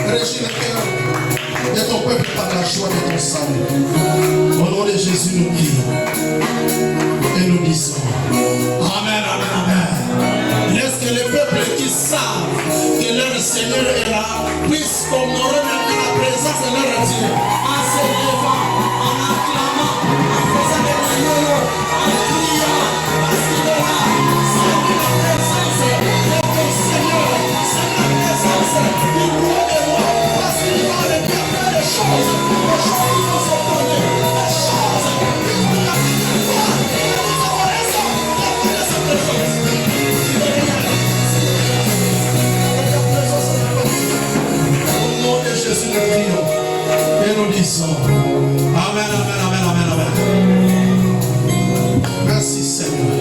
Régis le cœur de ton peuple par la joie de ton salut. Au nom de Jésus, nous prions et nous disons Amen, Amen, Amen. Laisse que les peuples qui savent que leur Seigneur est là puissent honorer maintenant la présence de leur Dieu en se levant, en acclamant, en faisant des maillots, en criant, parce qu'il est là. C'est la présence de ton Seigneur, c'est la présence du roi des rois, parce qu'il va les bien faire les choses qui nous sont données, les choses qui nous ont fait voir, et nous avons raison de faire cette présence. Au nom de Jésus, nous prions et nous disons Amen, Amen, Amen, Amen, Amen. Merci Seigneur.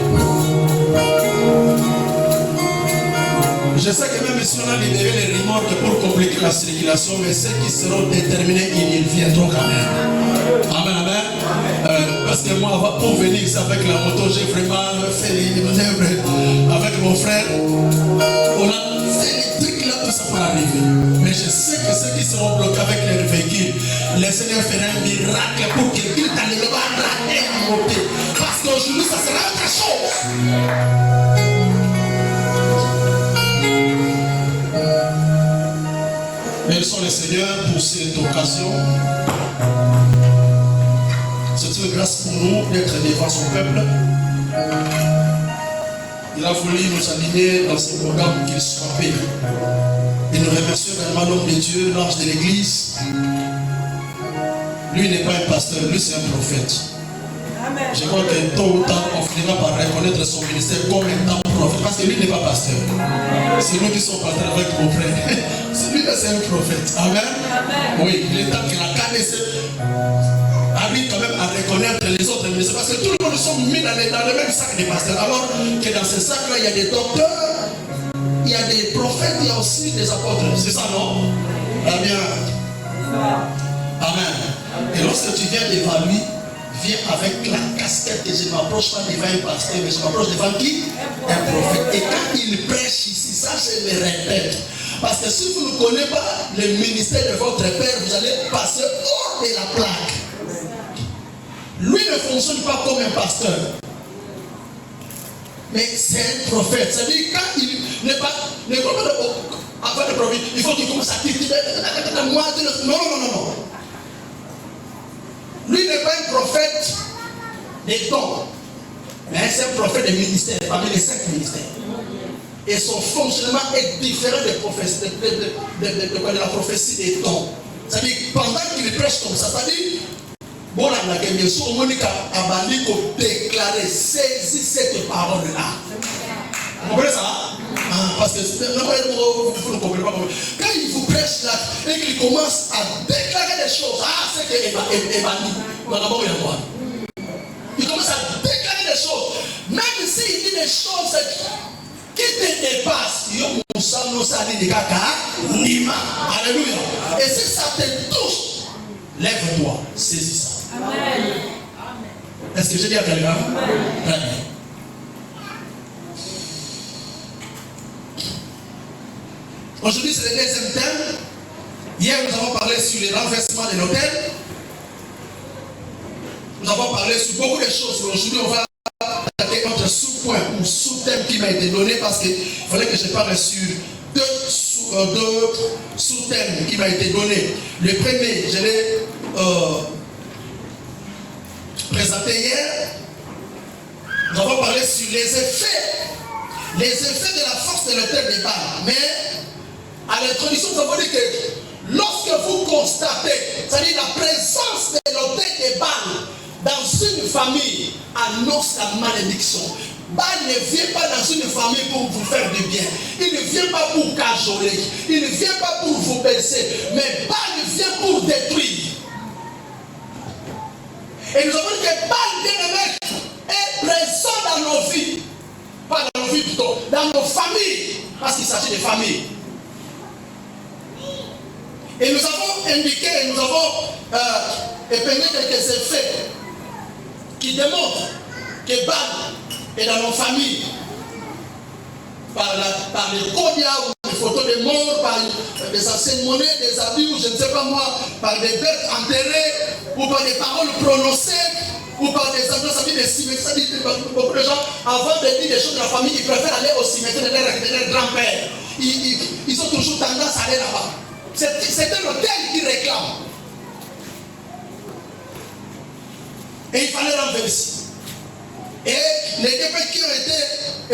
Je sais que même si on a libéré les remorques pour compliquer la circulation, mais ceux qui seront déterminés, ils viendront quand même. Amen, Amen. Parce que moi, pour venir ici avec la moto, j'ai vraiment fait les manœuvres avec mon frère. On a fait les trucs là, tout ça pour arriver. Mais je sais que ceux qui seront bloqués avec les véhicules, le Seigneur fera un miracle pour qu'ils t'allèrent rater à monter. Parce qu'aujourd'hui, ça sera autre chose. Merci le Seigneur pour cette occasion. C'est de grâce pour nous d'être devant son peuple. Il a voulu nous aligner dans ce programme qu'il soit payé. Et nous remercions également l'homme de Dieu, l'ange de l'église. Lui n'est pas un pasteur, lui c'est un prophète. Amen. Je crois que tôt ou tard, on finira par reconnaître son ministère comme étant prophète. Parce que lui n'est pas pasteur. C'est nous qui sommes partis avec mon frère. Celui là c'est un prophète. Amen. Amen. Oui, il est temps que la connaissance arrive quand même à reconnaître les autres ministères. Parce que tout le monde sommes mis dans le même sac des pasteurs. Alors que dans ce sac-là, il y a des docteurs, il y a des prophètes, il y a aussi des apôtres. C'est ça, non? Amen. Amen. Et lorsque tu viens devant lui, viens avec la casquette que je ne m'approche pas devant un pasteur, mais je m'approche devant qui? Un prophète. Et quand il prêche ici, ça je le répète. Parce que si vous ne connaissez pas le ministère de votre père, vous allez passer hors de la plaque. Lui ne fonctionne pas comme un pasteur. Mais c'est un prophète. C'est-à-dire quand il n'est pas avant le prophète, il faut qu'il commence à critiquer. Non. Lui n'est pas un prophète des dons, mais c'est un prophète des ministères, parmi les 5 ministères. Et son fonctionnement est différent de la prophétie des dons. C'est-à-dire, pendant qu'il prêche comme ça, c'est-à-dire, bon, la question, Monica Abali pour déclarer, saisis cette parole-là. Vous comprenez ça? Parce que vous ne comprenez pas. Quand il vous prêche là et qu'il commence à déclarer des choses, c'est que il commence à déclarer des choses, même s'il dit des choses qui te dépassent. Alléluia. Et si ça te touche, lève-toi, saisis ça. Amen. Est-ce que j'ai dit à quelqu'un? Très bien. Aujourd'hui, c'est le deuxième thème. Hier, nous avons parlé sur les renversements de l'autel. Nous avons parlé sur beaucoup de choses. Aujourd'hui, on va attaquer notre sous-point ou sous-thème qui m'a été donné parce qu'il fallait que je parle sur deux sous-thèmes qui m'ont été donnés. Le premier, je l'ai présenté hier. Nous avons parlé sur les effets de la force de l'autel des balles. Mais à l'introduction, nous avons dit que lorsque vous constatez, c'est-à-dire la présence de l'autel des balles dans une famille, annonce la malédiction. Baal ne vient pas dans une famille pour vous faire du bien. Il ne vient pas pour cajoler. Il ne vient pas pour vous baisser. Mais Baal vient pour détruire. Et nous avons dit que Baal, bien-aimé, est présent dans nos vies. Pas dans nos vies plutôt, dans nos familles. Parce qu'il s'agit de familles. Et nous avons indiqué, nous avons épinglé quelques effets qui démontrent que Baal est dans nos familles. Par les cognacs ou des photos de morts, par des anciennes monnaies, des habits, ou je ne sais pas moi, par des bêtes enterrées, ou par des paroles prononcées, ou par des endroits, des cimetières. Beaucoup de gens, avant de dire des choses de la famille, ils préfèrent aller au cimetière de leur grand-père. Ils ont toujours tendance à aller là-bas. C'est un hôtel qui réclame. Et il fallait renverser. Et les effets qui ont été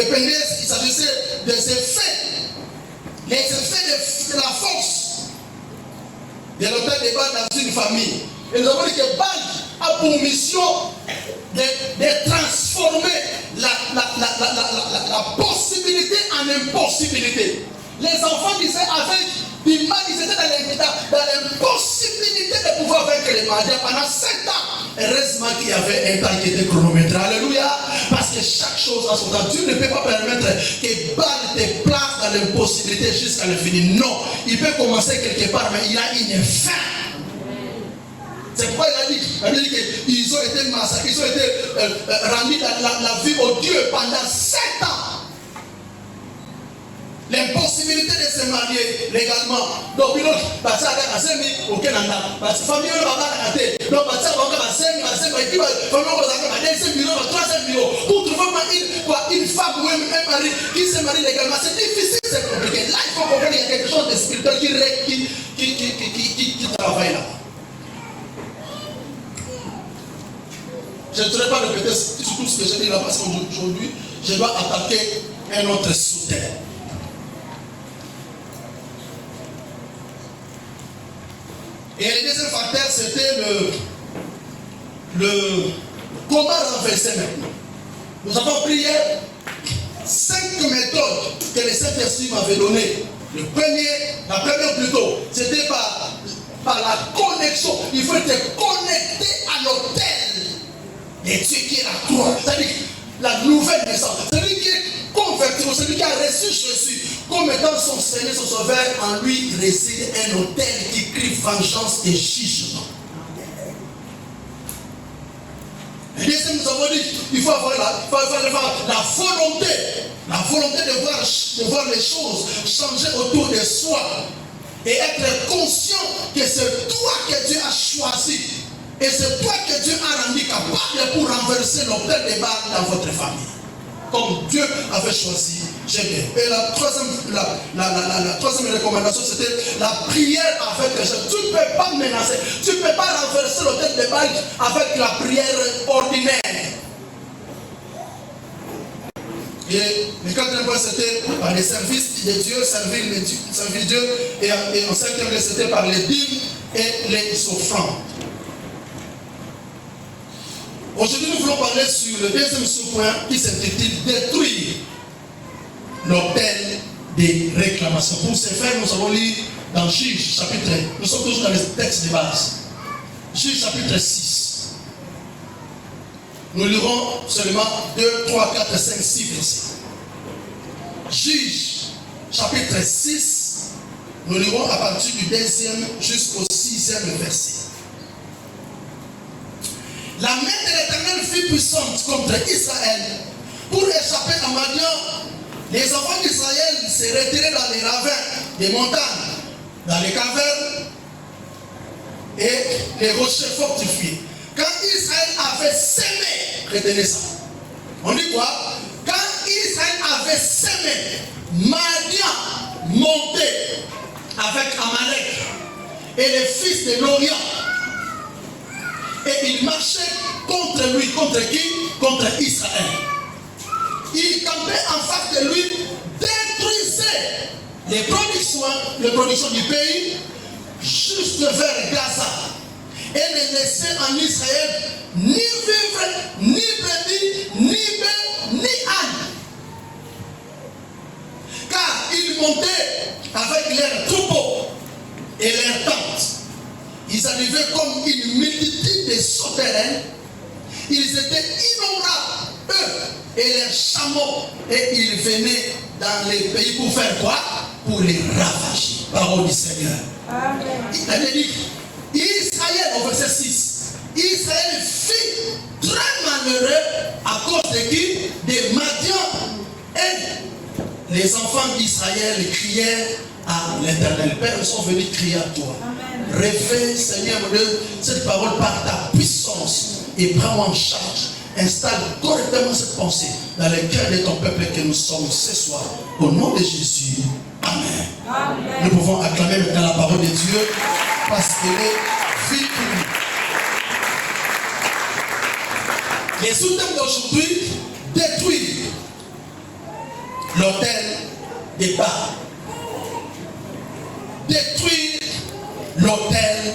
épinglés, il s'agissait des effets. Les effets de la force de l'autel de Baal dans une famille. Et nous avons dit que Baal a pour mission de transformer la possibilité en impossibilité. Les enfants disaient avec du mal, ils étaient dans l'impossibilité de pouvoir vaincre les maladies pendant 7 ans. Heureusement qu'il y avait un temps qui était chronométré. Alléluia. Parce que chaque chose a son temps. Dieu ne peut pas permettre que Baal te place dans l'impossibilité jusqu'à l'infini. Non. Il peut commencer quelque part, mais il a une fin. C'est pourquoi il a dit qu'ils ont été massacrés, ils ont été rendus dans la vie au Dieu pendant 7 ans. L'impossibilité de se marier légalement. Donc, il y a aucun parce que famille donc, pour trouver une femme ou un mari qui se marie légalement, c'est difficile, c'est compliqué. Là, il faut comprendre qu'il y a quelque chose de spirituel qui travaille là. je ne saurais pas répéter surtout ce que j'ai dit là parce qu'aujourd'hui, je dois attaquer un autre sous-terre. Et le deuxième facteur, c'était comment renverser maintenant. Nous avons pris 5 méthodes que le Saint-Esprit m'avait données. La première plutôt, c'était par la connexion. Il faut être connecté à l'autel de Dieu qui est la croix. C'est-à-dire la nouvelle naissance. Celui qui est converti, celui qui a reçu Jésus comme étant son Seigneur, son Sauveur, en lui réside un autel qui crie vengeance et jugement. Et deuxième, nous avons dit, il faut avoir la volonté de voir les choses changer autour de soi et être conscient que c'est toi que Dieu a choisi et c'est toi que Dieu a rendu capable pour renverser l'autel de Baal dans votre famille. Comme Dieu avait choisi Jésus. Et la troisième recommandation, c'était la prière avec Jésus. Tu ne peux pas menacer, tu ne peux pas renverser l'autel de Baal avec la prière ordinaire. Et le quatrième point, c'était par les services de Dieu, servir Dieu. Et en cinquième, c'était par les dîmes et les offrandes. Aujourd'hui, nous voulons parler sur le deuxième sous-point qui s'intitule détruire l'autel des réclamations. Pour ce faire, nous avons lu dans Juge chapitre, nous sommes toujours dans le texte de base. Juge chapitre 6. Nous lirons seulement 2, 3, 4, 5, 6 versets. Juge chapitre 6, nous lirons à partir du 2e jusqu'au 6e verset. La main de l'Éternel fut puissante contre Israël. Pour échapper à Madian, les enfants d'Israël se retiraient dans les ravins, des montagnes, dans les cavernes et les rochers fortifiés. Quand Israël avait sémé, retenez ça. On dit quoi? Quand Israël avait sémé, Madian montait avec Amalek et les fils de l'Orient. Et il marchait contre lui. Contre qui? Contre Israël. Il campait en face de lui, détruisait les productions du pays juste vers Gaza. Et ne laissait en Israël ni vivre, ni brebis, ni bœufs, ni ânes. Car ils montaient avec leurs troupeaux et leurs tentes. Ils arrivaient comme une multitude de sauterelles. Ils étaient innombrables, eux et leurs chameaux. Et ils venaient dans les pays pour faire quoi? Pour les ravager. Parole du Seigneur. Amen. Il avait dit, Israël, au verset 6, Israël fut très malheureux à cause de qui? Des Madian. Et les enfants d'Israël crièrent à l'Éternel. Père, ils sont venus crier à toi. Réveille, Seigneur, cette parole par ta puissance et prends en charge. Installe correctement cette pensée dans le cœur de ton peuple que nous sommes ce soir. Au nom de Jésus. Amen. Amen. Nous pouvons acclamer maintenant la parole de Dieu parce qu'elle est vie pour nous. Les sous-thèmes d'aujourd'hui, détruire l'autel des Baal. Détruire l'autel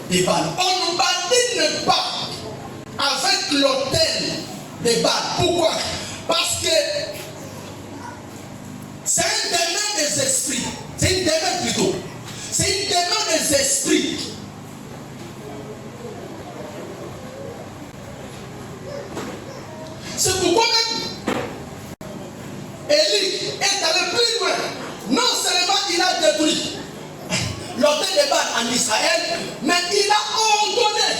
des Baal. On ne badine pas avec l'autel des Baal. Pourquoi? Parce que c'est un démon des esprits. C'est une démon plutôt. C'est une démon des esprits. C'est pourquoi même Élie est allé plus loin. Non seulement il a détruit l'autel des Baal en Israël, mais il a ordonné,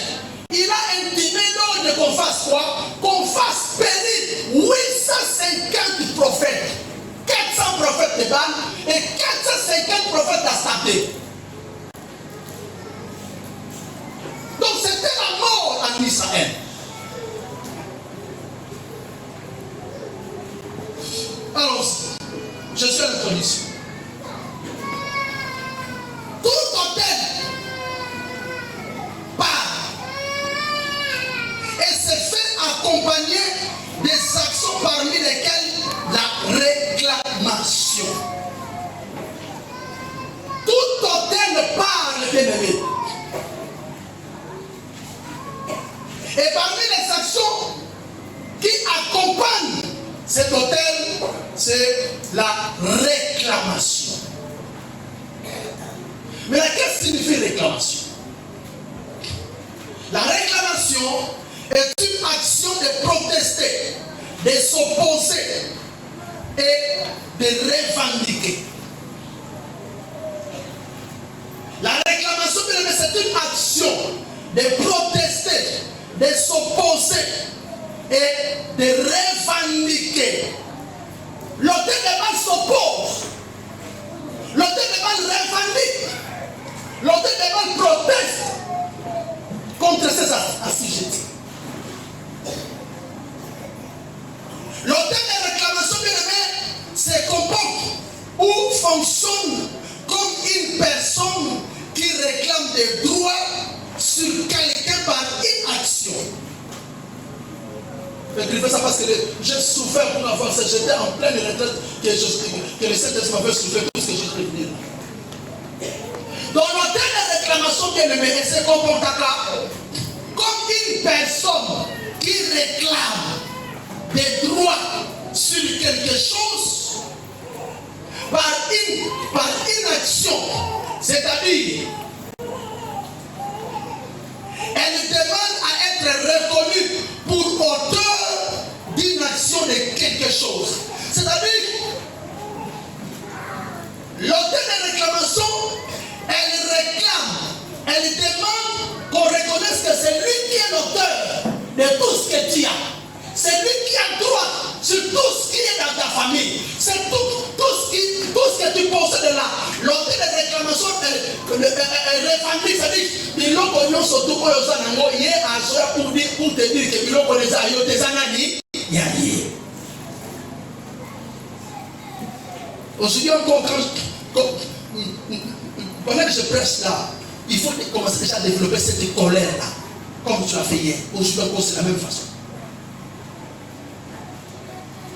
il a intimé l'ordre qu'on fasse quoi? Qu'on fasse périr 850 prophètes, 400 prophètes de Baal et 450 prophètes d'Astarté. Donc c'était la mort en Israël. Alors, je suis à l'introduction. Tout autel part et se fait la réclamation. Mais qu'est-ce que signifie réclamation? La réclamation est une action de protester, de s'opposer et de revendiquer. La réclamation, c'est une action de protester, de s'opposer et de revendiquer. L'auteur de mal s'oppose. L'auteur de mal revendique. L'auteur de mal proteste contre ces assujettis. L'auteur de réclamation, bien aimé, se comporte ou fonctionne comme une personne qui réclame des droits sur quelqu'un par une action. Écrivez ça parce que j'ai souffert pour avoir ça. J'étais en pleine retraite que le Saint-Esprit m'avait souffert tout ce que j'ai prévenu. Donc l'auteur de réclamation bien aimé se comporte comme une personne qui réclame des droits sur quelque chose par une action. C'est-à-dire, elle demande à être reconnue pour auteur d'une action de quelque chose. C'est-à-dire, l'auteur de réclamation, elle demande qu'on reconnaisse que c'est lui qui est l'auteur de tout ce que tu as. C'est lui qui a droit sur tout ce qui est dans ta famille. C'est tout ce que tu possèdes de là. L'auteur de réclamation, elle revendique, c'est-à-dire, biloko nyonso tout oyo oza nango ye azoya pour te dire que biloko eza yo teza nani ya ye. Aujourd'hui encore, pendant que je prêche là, il faut commencer déjà à développer cette colère-là, comme tu l'as fait hier. Aujourd'hui encore, c'est la même façon.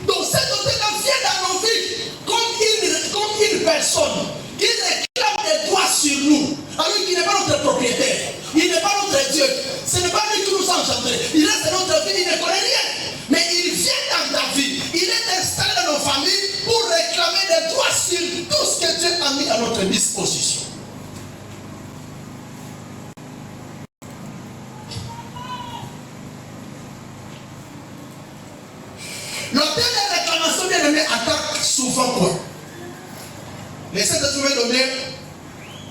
Donc cet auteur-là vient dans nos vies comme une personne qui réclame des droits sur nous, alors qu'il n'est pas notre propriétaire, il n'est pas notre Dieu, ce n'est pas lui qui nous a engendrés, il reste dans notre vie, il ne connaît rien, mais il vient dans ta vie, il est installé dans nos familles pour réclamer des droits sur tout ce que Dieu a mis à notre disposition. L'auteur de réclamation bien aimé attaque souvent quoi? Les Saint-Esprit m'a donné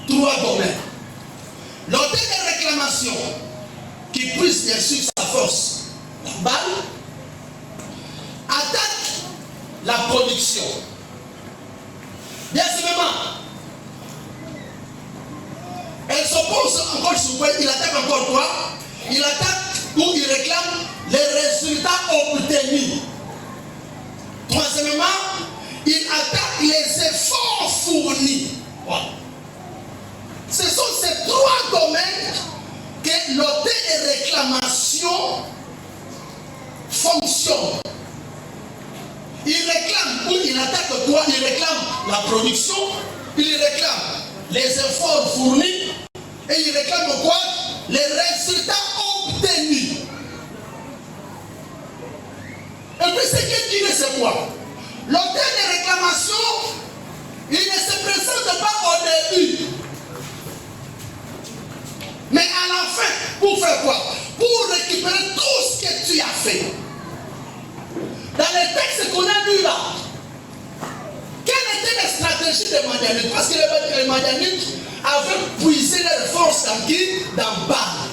3 domaines. L'auteur de réclamation qui puisse bien sûr sa force, la balle, attaque la production. Bien simplement, elle s'oppose encore sur quoi? Il attaque encore quoi? Il attaque ou il réclame les résultats obtenus. Troisièmement, il attaque les efforts fournis. Voilà. Ce sont ces 3 domaines que l'auteur de réclamation fonctionne. Il réclame ou il attaque quoi? Il réclame la production, il réclame les efforts fournis et il réclame quoi? Les résultats obtenus. Et puis ce qui dit, c'est quoi? L'auteur de réclamation, il ne se présente pas au début. Mais à la fin, pour faire quoi? Pour récupérer tout ce que tu as fait. Dans les textes qu'on a lus là, quelle était la stratégie des Madianites? Parce que les Madianites avaient puisé leurs forces dans qui? Dans Baal.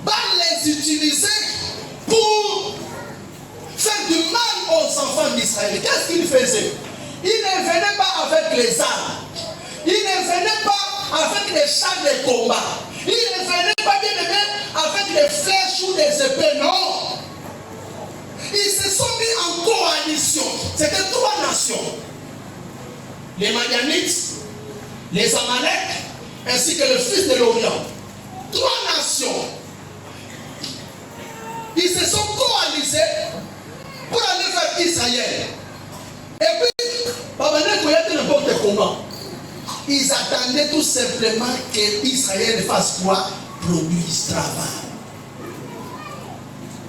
Baal les utilisait pour faire du mal aux enfants d'Israël. Qu'est-ce qu'il faisait? Il ne venait pas avec les armes. Il ne venait pas avec les chars de combat. Il ne venait pas bien avec les flèches ou des épées. Non. Ils se sont mis en coalition. C'était 3 nations. Les Madianites, les Amalek, ainsi que le fils de l'Orient. 3 nations. Ils se sont coalisés pour aller vers Israël. Et puis, n'importe comment, ils attendaient tout simplement que Israël fasse quoi? Produise, travail.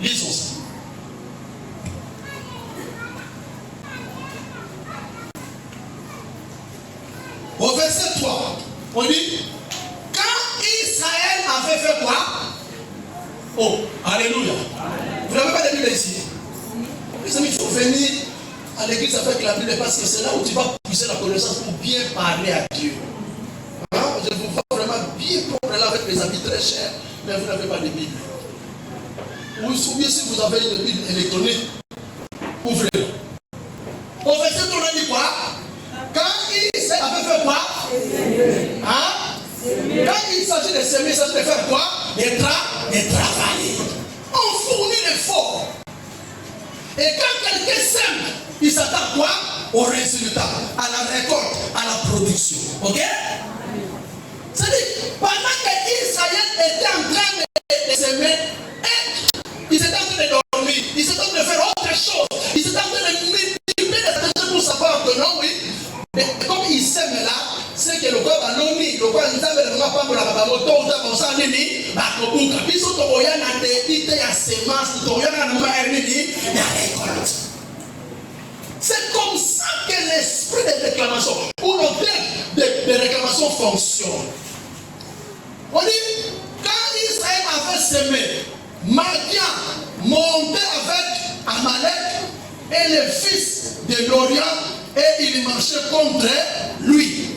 Lisons ça. fois. On dit, quand Israël avait fait quoi? Oh, alléluia. Vous n'avez pas de Bible ici. Les amis, il faut venir à l'église avec la Bible parce que c'est là où tu vas pousser la connaissance pour bien parler à Dieu. Hein? Je vous vois vraiment bien propre là avec les habits très chers, mais vous n'avez pas de Bible. Ou bien si vous avez une Bible électronique, ouvrez-la. Au verset, on a dit quoi? Quand Israël avait fait quoi? Hein? Quand il s'agit de s'aimer, il s'agit de faire quoi? De travailler. On fournit l'effort. Et quand quelqu'un sème, il s'attend quoi? Au résultat, à la récolte, à la production. Ok? C'est-à-dire, pendant que Israël était en train de s'aimer, il était en train de dormir, il était en train de faire autre chose, il était en train de multiplier les choses pour savoir que non, oui. Mais comme il sème là, c'est que le corps va l'omni, le corps nous avait le pas pour la moto, ou dans sa nini, bakobuka. Biso to oya na de ite ya semence, to oya na numa ernini, ya récolte. C'est comme ça que l'esprit de réclamation, ou le terme de réclamation fonctionne. On dit, quand Israël avait semé, Madian montait avec Amalek et les fils de l'Orient et il marchait contre lui.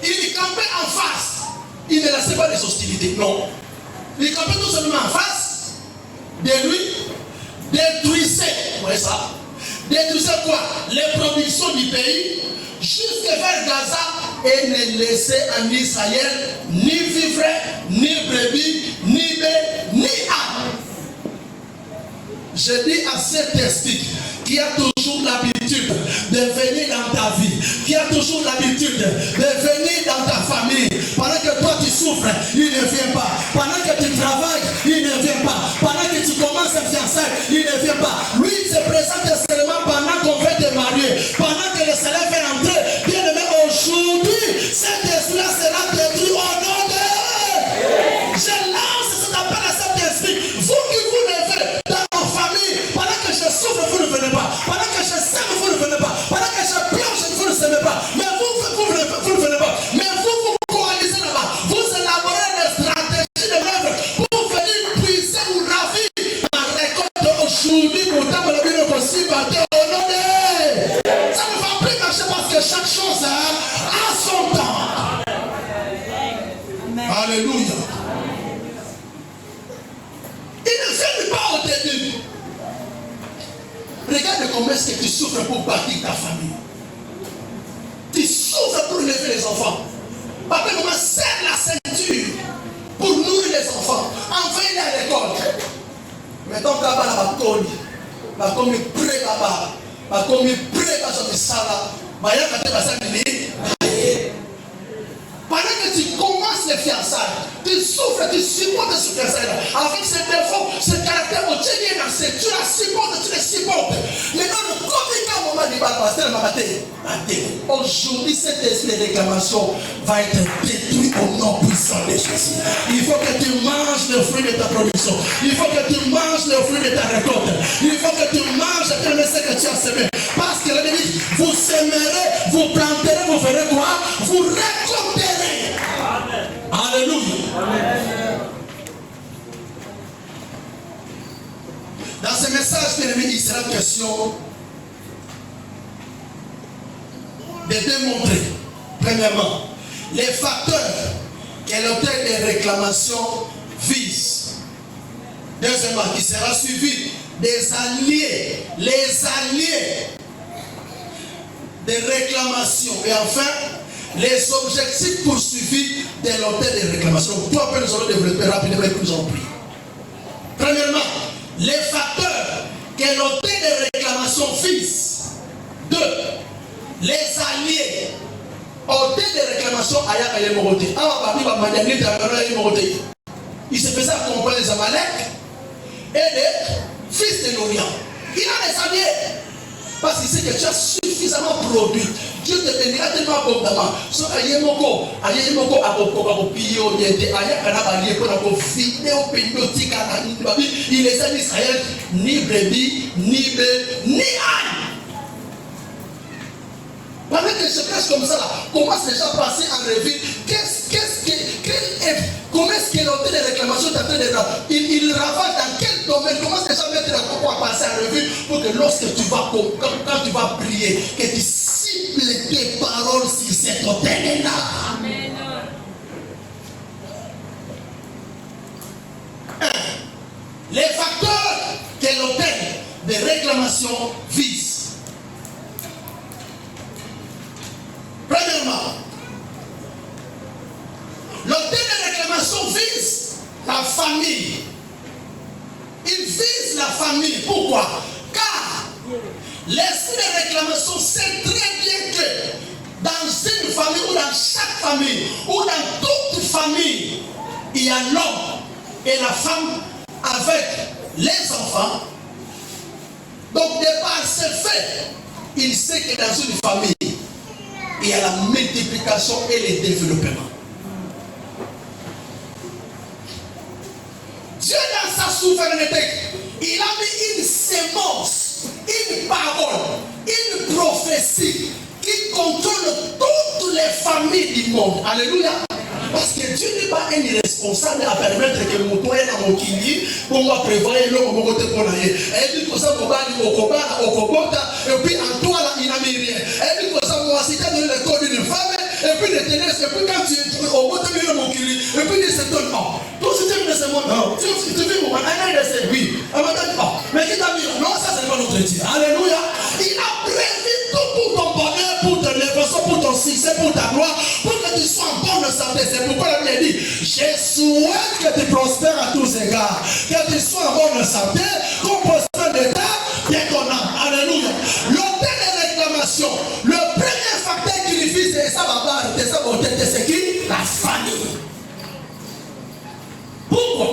Il campait en face. Il ne laissait pas les hostilités. Non. Il campait tout simplement en face de lui. Détruisait. Vous voyez ça? Détruisait quoi? Les productions du pays jusque vers Gaza et ne laissait en Israël ni vivre, ni brebis, ni bœufs, ni ânes. Je dis à cet esprit qui a toujours l'habitude de venir dans ta vie, qui a toujours l'habitude de venir dans ta famille, pendant que toi tu souffres, il ne vient pas. Pendant que tu travailles, il ne vient pas. Pendant que tu commences à fiancer, il ne vient pas. Lui, il se présente seulement pendant qu'on veut te marier, pendant que le salaire fait entrer. Bien aimé, aujourd'hui, cet esprit-là sera détruit au nom de... Je lance cet appel à cet esprit. Vous qui vous levez dans ma famille, pendant que je souffre, vous ne venez pas. Pendant que je sème, vous ne venez pas. Pendant que je plonge, vous ne s'aimez pas. Mais vous ne venez pas. Mais vous coalisez là-bas. Vous élaborez des stratégies de l'œuvre pour venir puiser ou ravir la récolte aujourd'hui. Pourtant, le bien possible au nom de... Ça ne va plus marcher parce que chaque chose a son temps. Alléluia. Il ne finit pas au début. Regarde comment est-ce que tu souffres pour bâtir ta famille. Tu souffres pour lever les enfants. Papa, comment serre la ceinture pour nourrir les enfants. Envoyer à l'école. Mettons que là-bas, la baconi. La commis pré là-bas. La commis pré là sur le sala. Maya quand tu vas s'amener. Pendant que tu commences les fiançailles, tu souffres, tu supportes ce fiançailles avec ses défauts, ce caractère au tien tu la supportes, tu les supportes. Maintenant, le communiquant moment du pasteur m'a battu. Aujourd'hui, cet esprit de réclamation va être détruit au nom puissant de Jésus. Il faut que tu manges le fruit de ta production. Il faut que tu manges le fruit de ta récolte. Il faut que tu manges ce que tu as semé. Parce que l'ennemi, vous sèmerez, vous planterez, vous ferez quoi? Vous récolterez. Amen. Alléluia. Amen. Dans ce message, bien-aimé, il sera question de démontrer, premièrement, les facteurs que l'auteur des réclamations vise. Deuxièmement, il sera suivi des alliés, les alliés des réclamations. Et enfin, les objectifs poursuivis de l'auteur des réclamations. Toi, nous allons développer rapidement et nous en prie. Premièrement, les facteurs que l'auteur des réclamations vise. 2. Les alliés. Auteur des réclamations, il se faisait accompagner les Amalek et les fils de l'Orient. Il a des alliés. Parce qu'il sait que tu as suffisamment produit. Dieu te bénira tellement abondamment. Il les a en Israël, ni brebis, ni bœufs, ni ânes. Pendant que que je prêche comme ça, là, commence déjà à passer en revue. Comment est-ce que l'auteur de réclamation est en train de il ravage dans quel domaine? Commence déjà à mettre la coupe à passer en revue pour que lorsque tu vas, quand tu vas prier, que tu cibles tes paroles sur cet autel-là. Amen. Les facteurs que l'autel de réclamation vise. Premièrement, l'autel de réclamation vise la famille. Il vise la famille. Pourquoi? Car l'esprit de réclamation sait très bien que dans une famille ou dans chaque famille ou dans toute famille, il y a l'homme et la femme avec les enfants. Donc, de par ce fait, il sait que dans une famille, il y a la multiplication et le développement. Dieu, dans sa souveraineté, il a mis une sémence, une parole, une prophétie qui contrôle toutes les familles du monde. Alléluia. Parce que Dieu n'est pas un irresponsable à permettre que mon toit est dans mon kili, pour moi prévoir l'homme au côté pour l'aller. Et puis, pour ça, mon bali au Kobota, et puis en toi, là, il n'a mis rien. Et puis, pour ça, moi, si tu as donné le corps d'une femme, et puis, les ténèbres, et puis, quand tu es au côté de mon kili, et puis, il s'étonne. Tout ce que tu ce monde, non. Tu vis, mon un de oui. Mais qui t'a mis? Non, ça, c'est pas notre Dieu. Alléluia. Il a prévu tout pour ton bonheur, pour ton élection, pour ton succès, pour ta gloire, pour que tu sois en bonne santé. C'est pourquoi la Bible dit, je souhaite que tu prospères à tous égards, que tu sois en bonne santé, qu'on prospère d'état, bien ton âme. Alléluia. L'autel de réclamation, le premier facteur qui lui vise, c'est ça, c'est qui? La famille. Pourquoi?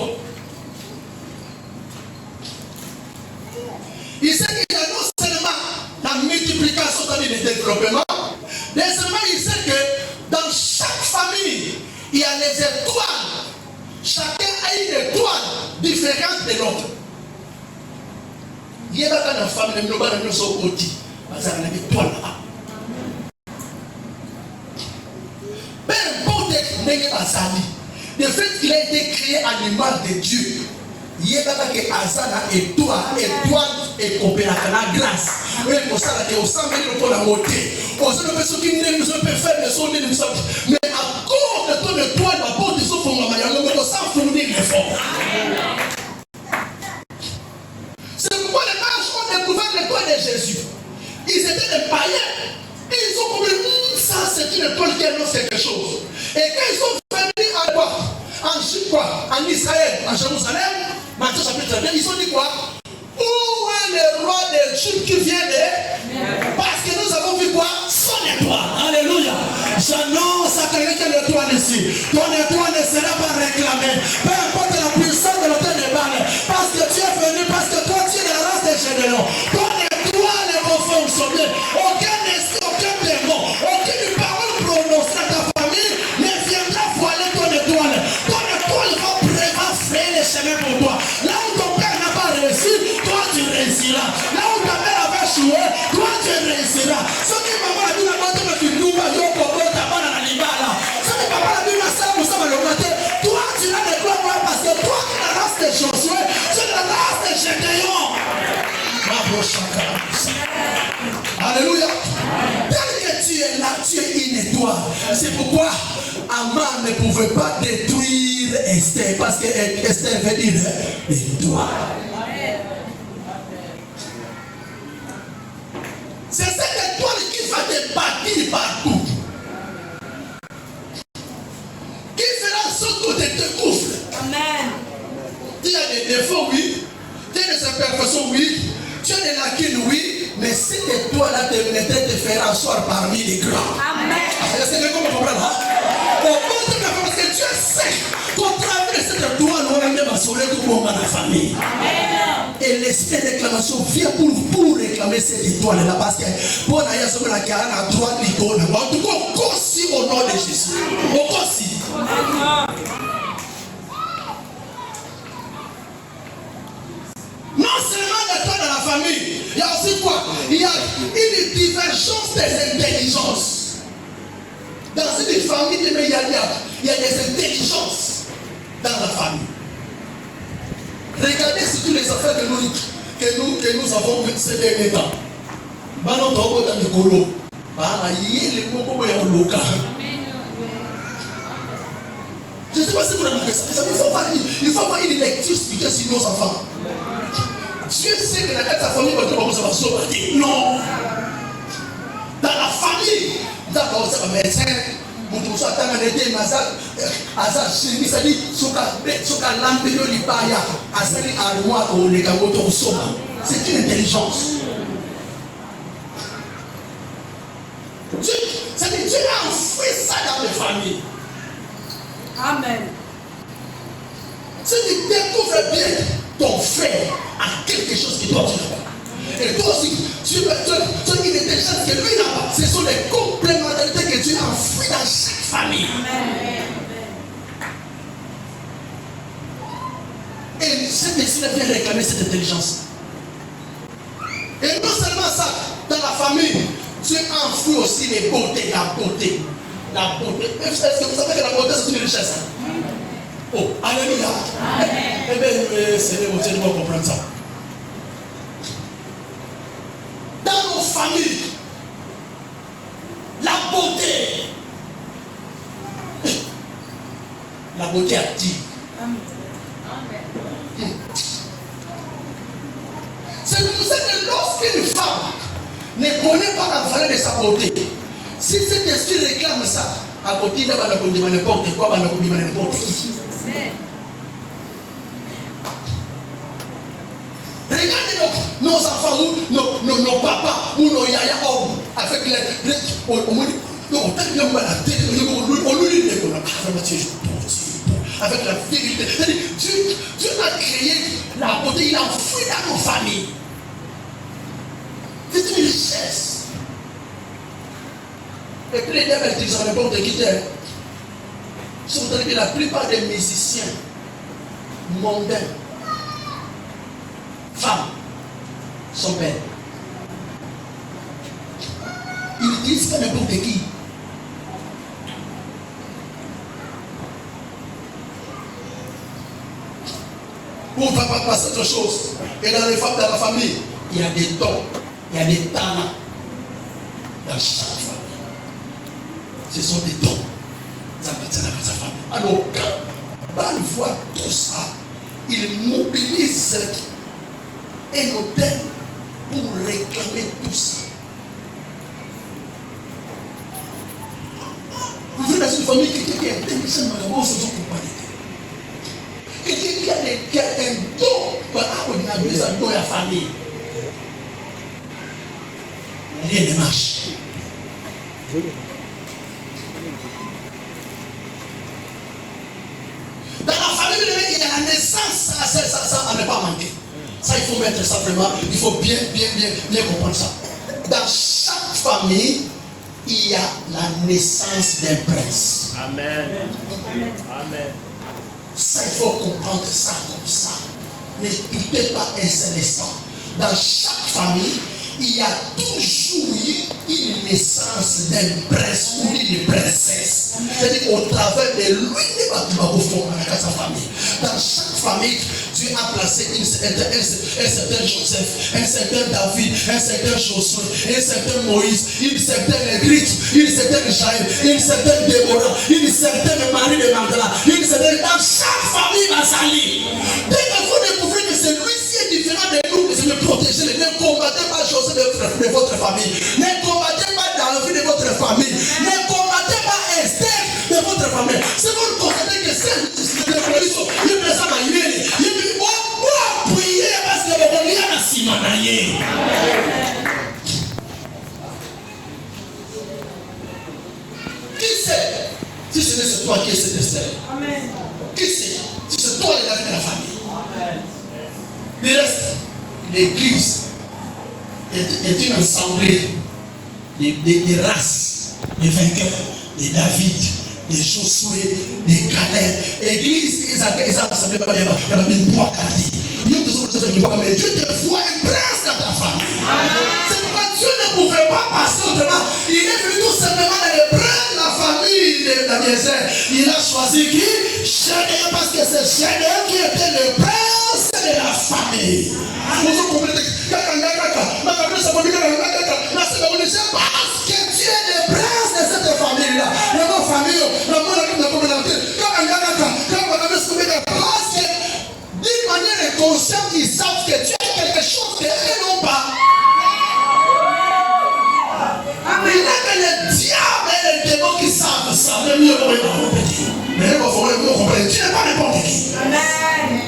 Il sait qu'il y a non seulement la multiplication, c'est-à-dire le développement, mais seulement il sait que dans chaque famille, il y a les étoiles. Chacun a une étoile différente de l'autre. Il y a dans la famille, nous avons une étoile là-bas. Peu importe le fait qu'il a été créé à l'image de Dieu, il y a que Azana étoile et coopération, la grâce. Oui, pour ça, au sein de notre moté. Pour ça, nous peut faire des choses, mais à cause de ton étoile, la porte de son fond, nous devons s'en fournir l'effort. C'est pourquoi les mages ont découvert l'étoile de Jésus. Ils étaient des païens. Ils ont compris, ça c'est une étoile qui annonce quelque chose. Et quand ils sont venus à quoi? En Israël, en Jérusalem, Matthieu chapitre 2, ils ont dit quoi? Où est le roi des Juifs qui vient de? Parce que nous avons vu quoi? Son étoile. Alléluia. J'annonce à quelqu'un qui a l'étoile ici. Ton étoile ne sera pas réclamée. Peu importe la puissance de l'autel de Baal. Parce que tu es venu, parce que toi tu es de la race des Gédéons. Ton étoile va fonctionner. Aucun esprit, aucun démon, aucune parole prononcée à ta famille ne viendra voiler ton étoile. Ton étoile va frayer les chemins pour toi. Là où ton père n'a pas réussi, toi tu réussiras. Là où ta mère avait échoué, toi tu réussiras. Ce qui maman a dit la bonne de tu nous vas yo pour ta bonne à la libala. Ce qui papa a dit la salle pour ça va le matin. Toi tu l'as de toi parce que toi tu es la race de Josué, tu es la race de Gédéon. Alléluia. Tel que tu es là, tu es une étoile. C'est pourquoi Aman ne pouvait pas détruire Esther, parce que Esther veut dire étoile. C'est cette étoile qui va te bâtir partout, qui fera en sorte que tu te couvres. Amen. Tu as des défauts, oui. Tu as des imperfections, oui. Tu as des lacunes, oui. Mais cette étoile-là te fera asseoir parmi les grands. Amen. C'est bien comment comprendre, hein? Parce que Dieu sait qu'au travers de cette étoile, on va même assurer tout le monde dans la famille. Amen. Et l'esprit de réclamation vient pour réclamer cette étoile-là. Parce que pour aller sur la carrière à droite, l'icône. En tout cas, on aussi au nom de Jésus. On aussi. Non seulement l'étoile dans la famille, il y a aussi quoi? Il y a une divergence des intelligences. Dans une famille, il y a des intelligences dans la famille. Regardez surtout les affaires que nous avons vues ces derniers temps. Je ne sais pas si vous remarquez ça. Il faut avoir une lecture spirituelle sur nos enfants. Dieu sait que dans ta famille, ça va sauver. Non. Dans la famille, d'accord, c'est un médecin. Mon tout ça, tant été mazal, azal chimie, ça dit, soka lampio libaya, azali armoire au legamoto soma. C'est une intelligence. Dieu a enfoui ça dans les familles. Amen. Si tu découvres bien ton frère a quelque chose qui doit te. Et toi aussi, tu as une intelligence que lui n'a pas. Ce sont les complémentarités que Dieu a enfouies dans chaque famille. Amen. Et cet esprit vient réclamer cette intelligence. Et non seulement ça, dans la famille, Dieu enfouit aussi les beautés, la beauté. La beauté. Est-ce que vous savez que la beauté c'est une richesse? Oh, alléluia. Eh bien, Seigneur, vous devez comprendre ça. Dans nos familles, la beauté active. C'est pour ça que lorsqu'une femme ne connaît pas la valeur de sa beauté, si cet esprit réclame ça, à côté de n'importe quoi, n'importe qui. Regardez nos enfants, nos papas, ou nos yaya, avec les. Avec la vérité. Dieu a créé la beauté, il a enfoui dans nos familles. C'est une richesse. Et puis les diables disent à n'importe qui. Si vous avez la plupart des musiciens mondains, femmes, sont belles. Ils disent pas n'importe qui. Pour ne pas passer autre chose. Et dans les femmes, dans la famille, il y a des dons, il y a des talents. Dans chaque famille. Ce sont des dons. Ça appartient à sa famille. Alors, quand il voit tout ça, il mobilise un hôtel pour réclamer tout ça. Vous êtes dans une famille qui est intelligente, mais on se sent compagnie. Quelqu'un qui a un don, on a besoin de la famille. Rien ne marche. Dans la famille, il y a la naissance, ça ne pas manquer. Ça, il faut mettre ça vraiment, il faut bien comprendre ça. Dans chaque famille, il y a la naissance d'un prince. Amen. Amen. Ça, il faut comprendre ça comme ça. N'écoutez pas un seul instant. Dans chaque famille, il y a toujours eu une naissance d'un prince ou d'une princesse. C'est-à-dire qu'au travers de l'huile de bâtiment au fond de sa famille. Dans chaque famille, Dieu a placé un certain Joseph, un certain David, un certain Josué, un certain Moïse, une certaine Ruth, une certaine Jaël, une certaine Déborah, une certaine Marie de Magdala, une certaine. Dans chaque famille va s'allier. Dès que vous découvrez que celui-ci est différent de nous, c'est de protéger. Ne combattez pas Joseph de votre famille. Ne combattez pas David de votre famille. Ne combattez pas Esther de votre famille. Si vous constatez que c'est le production, il me semble à lui. Il me dit, oh, prier parce que le lien a simanaye. Qui sait si ce n'est toi qui es cette Esther? Amen. Qui sait si c'est toi le David de la famille? Amen. Le reste, l'église est une assemblée des races, des vainqueurs, des David, des Josué, des Caleb. L'église, ils ont assemblé par les trois quartiers. Nous devons mais Dieu te voit un prince dans ta famille. C'est pourquoi Dieu ne pouvait pas passer autrement. Il est venu tout simplement dans le prince de la famille. Eliezer, il a choisi qui? Gédéon, parce que c'est Gédéon qui était le prince de la famille. Vous comprenez? Parce que tu es le prince de cette famille-là. La famille, la communauté. Parce que d'une manière inconsciente, ils savent que tu as quelque chose qu'eux n'ont pas. Il n'y a que le diable et les démons qui savent ça. Même mieux pour les parents petits. Mais il faut comprendre, tu n'es pas n'importe qui. Amen.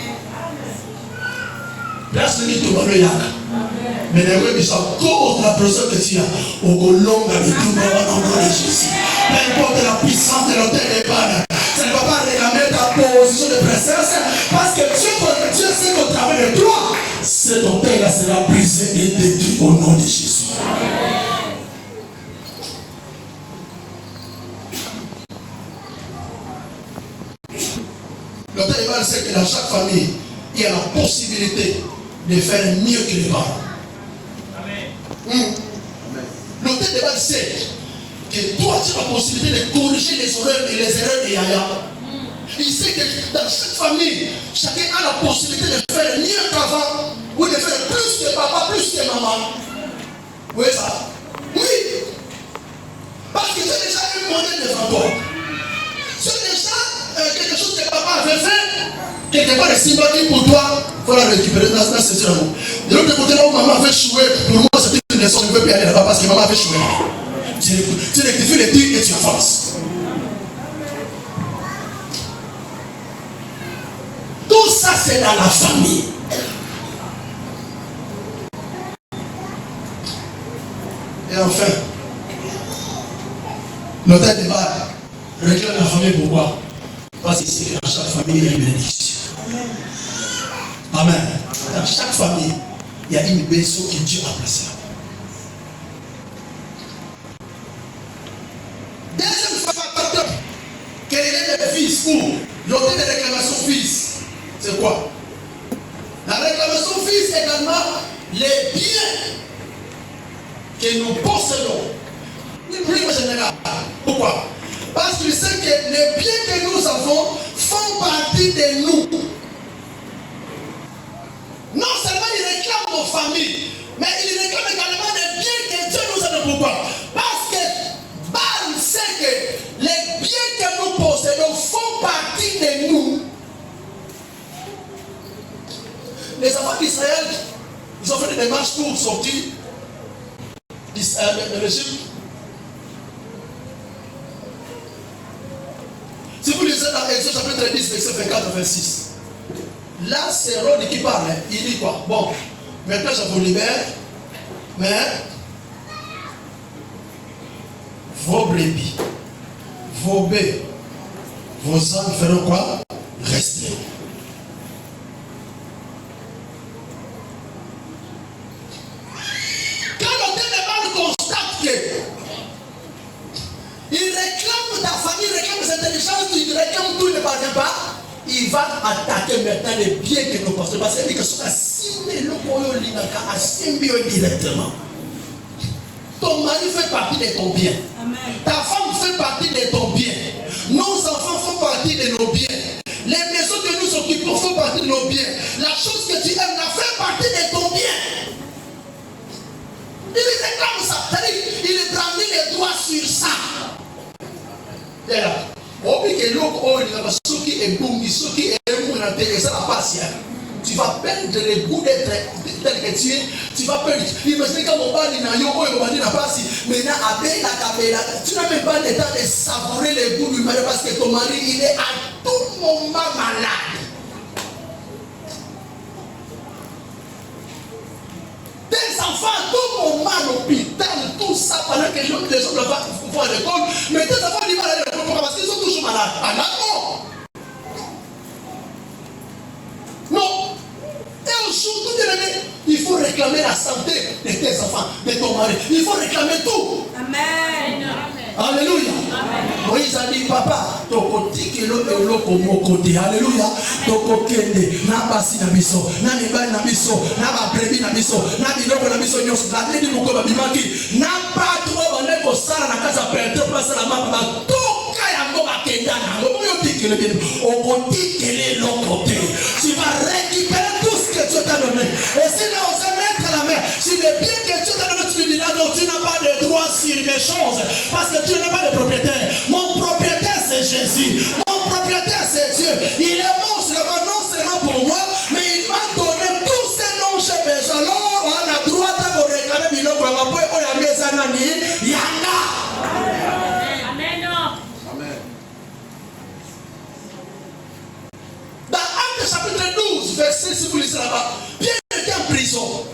Personne ne te voit le yak. Mais les gens qui sont contre la personne que tu as, au long de tout le nom de Jésus. Peu importe la puissance de l'autel des balles, ça ne va pas réclamer ta position de présence. Parce que Dieu sait qu'au travers de toi, cet autel-là sera brisé et détruit au nom de Jésus. L'autel des balles sait que dans chaque famille, il y a la possibilité de faire mieux que les parents. L'autel des balles sait que toi, tu as la possibilité de corriger les erreurs de Yaya. Il sait que dans chaque famille, chacun a la possibilité de faire mieux qu'avant, ou de faire plus que papa, plus que maman. Vous voyez ça? Oui. Parce que c'est déjà un modèle devant toi. C'est déjà quelque chose que papa avait fait. Quelque part de sympathie pour toi, il faut la récupérer dans ce sens. De l'autre côté, là où maman avait choué, pour moi c'était une leçon, je ne veux plus aller là-bas parce que maman avait choué. Tu rectifies les tirs et tu avances. Tout ça c'est dans la famille. Et enfin, l'autel des balles réclame la famille pourquoi? Parce que c'est dans chaque famille il y a une bénédiction. Amen. Dans chaque famille, il y a une bénédiction que Dieu a placée là. Deuxième facteur, quel est le fils ou l'autel de réclamation fils? C'est quoi? La réclamation fils également, les biens que nous possédons. Plus en général. Pourquoi? Parce qu'il sait que les biens que nous avons font partie de nous. Non seulement il réclame nos familles, mais il réclame également les biens que Dieu nous a donné. Pourquoi? Parce que Baal sait que les biens que nous possédons font partie de nous. Les enfants d'Israël, ils ont fait des démarches pour sortir de l'Égypte. Si vous lisez dans Exode chapitre 10, verset 24-26, là c'est Rod qui parle. Il dit quoi? Bon, maintenant je vous libère, mais vos brebis, vos bœufs, vos ânes feront quoi? Rester. Quand l'autel des balles constate que il réclame ta famille, il réclame cette intelligence, il réclame tout, il ne parvient pas, il va attaquer maintenant les biens que nous possédons. Parce qu'il dit que ce soit assimilé directement. Ton mari fait partie de ton bien. Amen. Ta femme fait partie de ton bien. Nos enfants font partie de nos biens. Les maisons que nous occupons font partie de nos biens. La chose que tu aimes, la fait partie de ton bien. Il réclame ça. C'est-à-dire, il brandit les droits sur ça. Et là, tu vas perdre le goût d'être tel que tu es. Tu vas perdre. Imaginez quand mon père dit maintenant, tu n'as même pas le temps de savourer le goût du mari parce que ton mari il est à tout moment malade. Tes enfants à tout moment à l'hôpital, tout ça pendant que les autres vont à l'école, mais tes enfants ils vont à l'école parce qu'ils sont toujours malades. Ah non! Non! Et aujourd'hui, il faut réclamer la santé de tes enfants, de ton mari. Il faut réclamer tout. Amen. Alléluia. Moïse a dit, papa, tokotiki eloko mokote. Alléluia. Tokokende, na basi na biso, na mibali na biso, na babrebi na biso, na biloko na biso nyonso. La ledi moko babimaki, na patro bande kosala na kasa perte place la mapa toka yango bakende. dit que le bien, on dit quel est l'autre côté. Tu vas récupérer tout ce que Dieu t'a donné. Et si là, on sait mettre la main sur le bien que Dieu t'a donné, tu lui dis là, non, tu n'as pas de droit sur mes choses. Parce que tu n'as pas de propriétaire. Mon propriétaire, c'est Jésus. Mon propriétaire, c'est Dieu. Il est mort seulement, non seulement pour moi, mais il m'a donné tous ces noms chez mes gens. Alors, on a droit de vous réclamer, il y a Amen. Dans Actes chapitre 12, verset, si vous lisez là-bas, Pierre était en prison.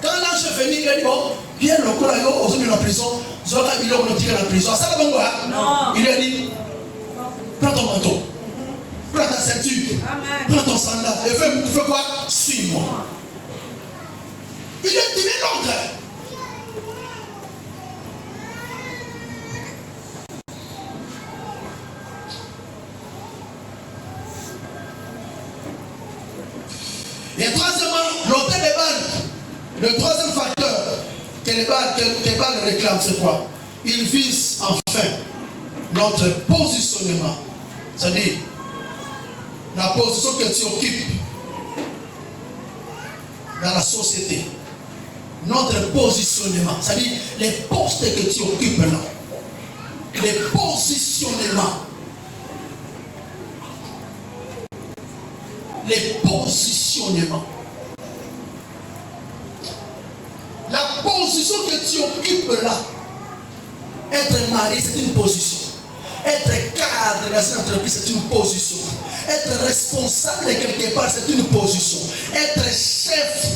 Quand l'ange est venu, il a dit, bon, Pierre, le cours, il est en prison. Zola, il est en prison. Ça va bon, Non. il lui a dit, prends ton manteau, prends ta ceinture, prends ton sandal, et fais quoi? Suis-moi. Il est donné l'ordre. Et troisièmement, l'auteur des balles. Le troisième facteur que les balles réclament, c'est quoi? Il vise enfin notre positionnement. C'est-à-dire la position que tu occupes dans la société. Notre positionnement. C'est-à-dire les postes que tu occupes là. Les positionnements. Les positionnements. La position que tu occupes là, être marié, c'est une position. Être cadre dans cette entreprise, c'est une position. Être responsable de quelque part, c'est une position. Être chef,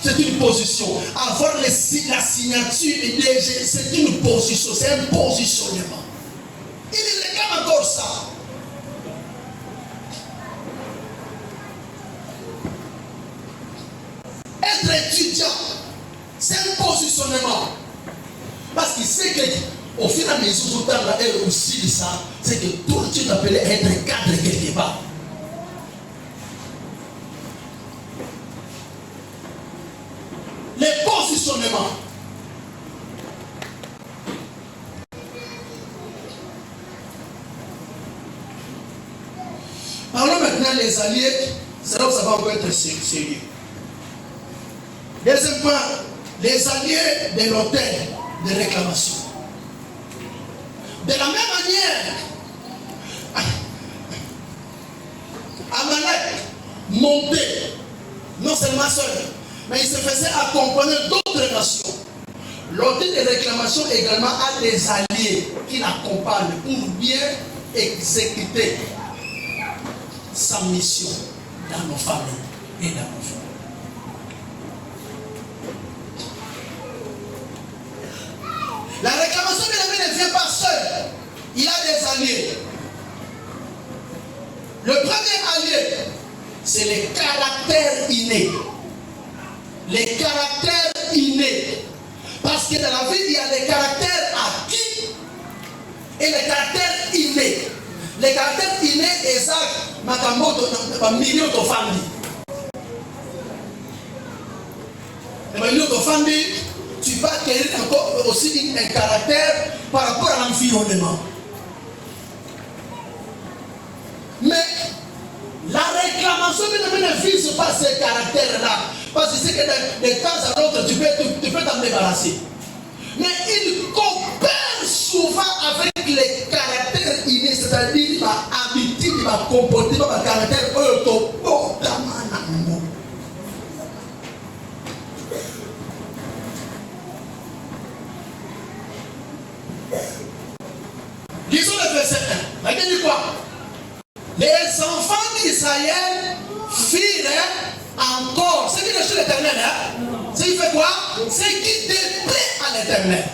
c'est une position. Avoir la signature du DG, c'est une position. C'est un positionnement. Il réclame encore ça. Être étudiant, c'est un positionnement. Parce qu'il sait qu'au fur et à mesure du temps, elle aussi ça, c'est que tout le monde appelait être cadre quelque part. Les positionnements. Parlons maintenant des alliés, c'est là où ça va encore être sérieux. Deuxième point, les alliés de l'auteur de réclamation. De la même manière, Amalek montait, non seulement seul, mais il se faisait accompagner d'autres nations. L'auteur de réclamation également a des alliés qui l'accompagnent pour bien exécuter sa mission dans nos familles et dans nos familles. La réclamation ne vient pas seule. Il a des alliés. Le premier allié, c'est les caractères innés. Les caractères innés. Parce que dans la vie, il y a les caractères acquis et les caractères innés. Les caractères innés, exact, Makamoto, milieu de famille. Le milieu de famille, tu vas acquérir encore aussi un caractère par rapport à l'environnement. Mais la réclamation ne vise pas ces caractères-là. Parce que c'est que de temps à autre, tu peux t'en débarrasser. Mais il coopère souvent avec les caractères innés, c'est-à-dire ma habitude, ma comportement, ma caractère Lisons le verset 1. La Bible dit quoi? Les enfants d'Israël firent encore. C'est qui est chez l'Éternel, hein? C'est qui fait quoi? C'est qui déplaît à l'Éternel.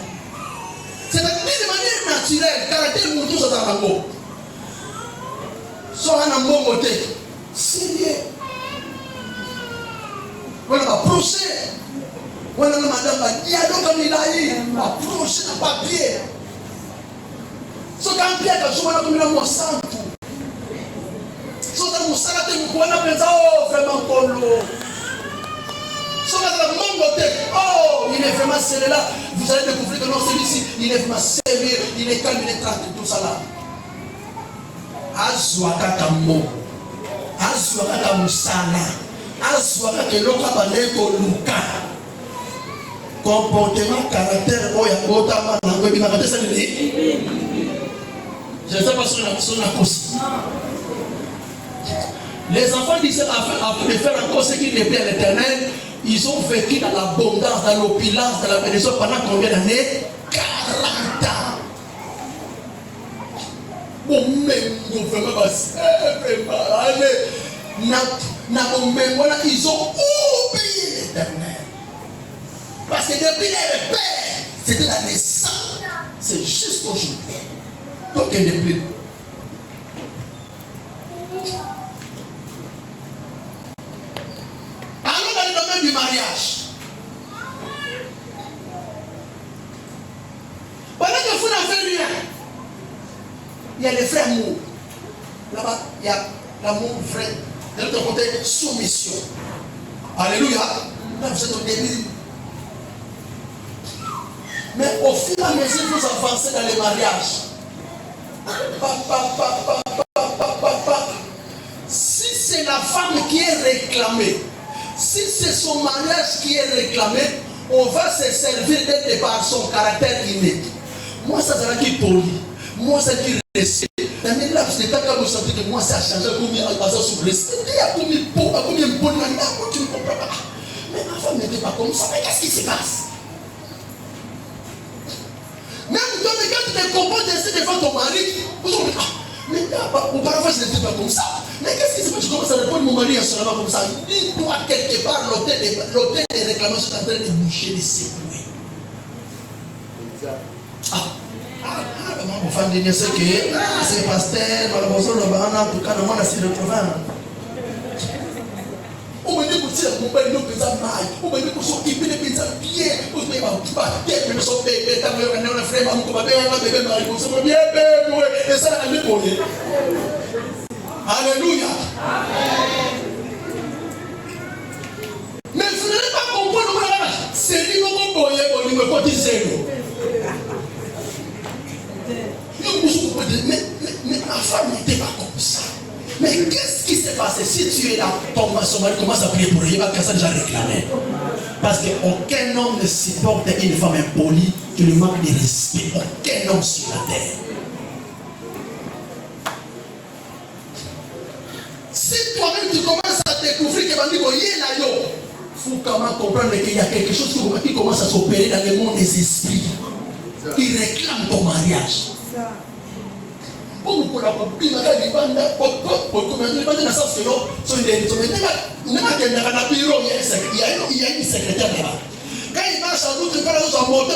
C'est-à-dire de manière naturelle, caractère moutou sur ta langue. Soit un bon côté. Sérieux. On va approcher. On va madame, il y a donc un ilaï. Approcher le papier. So quand Pierre a joué comme un moisson, so dans mon salade on a pensé oh vraiment colo. So dans le monde oh il est vraiment celui-là. Vous allez découvrir que non celui-ci il est vraiment sérieux, il est calme, il est tranquille tout ça là. azwaka kambo azwaka kamusala azwaka keloko baleko luka comportement caractère oya botama na ngobi na katesa ni je sais pas si on a cause. Les enfants d'Israël, afin de faire encore ce qui n'est plus à l'Éternel, ils ont vécu dans l'abondance, dans l'opulence, dans la bénédiction pendant combien d'années? 40 ans. Bon, même, ils ont oublié l'Éternel. Parce que depuis les pères, c'était la naissance. C'est juste aujourd'hui. Donc, il n'est plus. Allons dans le domaine du mariage. Pendant que vous n'avez rien, il y a les frères amour. Là-bas, il y a l'amour vrai. De l'autre côté, soumission. Alléluia. Là, vous êtes au début. Mais au fur et à mesure que vous avancez dans les mariages, si c'est la femme qui est réclamée, si c'est son mariage qui est réclamé, on va se servir d'elle par son caractère inné. Moi, ça sera qui poli. Moi, ça qui resté. Dans les laps, c'est quand vous sentez que moi, ça a changé. Combien de temps sur le reste? Il y a combien de pots, combien de pots, tu ne comprends pas. Mais ma femme n'était pas comme ça. Mais qu'est-ce qui se passe? Même toi, quand tu te comportes ainsi devant ton mari, vous dites, mais auparavant, je n'étais pas comme ça. Mais qu'est-ce qui se passe? Tu commences à répondre, mon mari est seulement comme ça. Dis-toi quelque part, l'hôtel des réclamations est en train de boucher les secoués. Mon femme dit, c'est que c'est pasteur, en tout cas, on a s'y retrouvé. On me dit que c'est mon père, nous faisons mal. On me dit que s'occuper des petits pieds. On me dit que son bébé, on a frère, on a bébé, on a bien bébé, et ça, on a mis. Alléluia. Mais vous n'allez pas comprendre le mariage. C'est lui qui va me cotiser. Mais ma femme n'était pas comme ça. Mais qu'est-ce qui s'est passé? Si tu es là, ton mari commence à prier pour lui, il va déjà réclamer. Parce qu'aucun homme ne supporte une femme impolie qui lui manque de respect. Aucun homme sur la terre. Si toi-même tu commences à découvrir que il faut quand même comprendre qu'il y a quelque chose qui commence à s'opérer dans le monde des esprits. Il réclame ton mariage. Il y a une secrétaire là-bas. Quand il marche en route, il va dans son moto,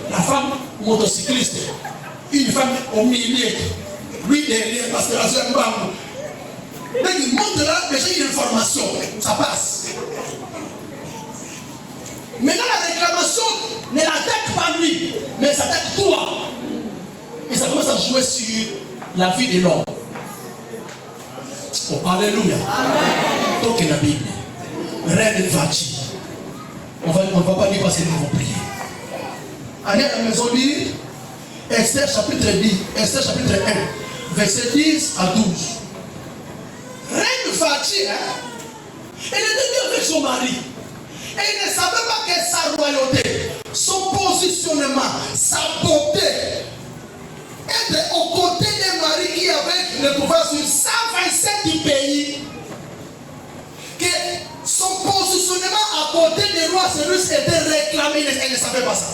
la femme motocycliste, une femme au milieu, lui derrière, parce que la seule femme. Mais il monte là, déjà une information, ça passe. Maintenant la réclamation ne l'attaque pas lui, mais ça attaque toi. Et ça commence à jouer sur la vie de l'homme. Oh, alléluia. Donc la Bible. Reine de Vachi. On ne va pas dire parce qu'ils vont prier. Allez à la maison lire Esther chapitre 10, Esther chapitre 1, verset 10 à 12. Reine de Vachi, elle était bien avec son mari. Et il ne savait pas que sa royauté, son positionnement, sa beauté, être aux côtés des maris qui avaient le pouvoir sur 127 pays, que son positionnement à côté des rois Cyrus était réclamé, elle ne savait pas ça.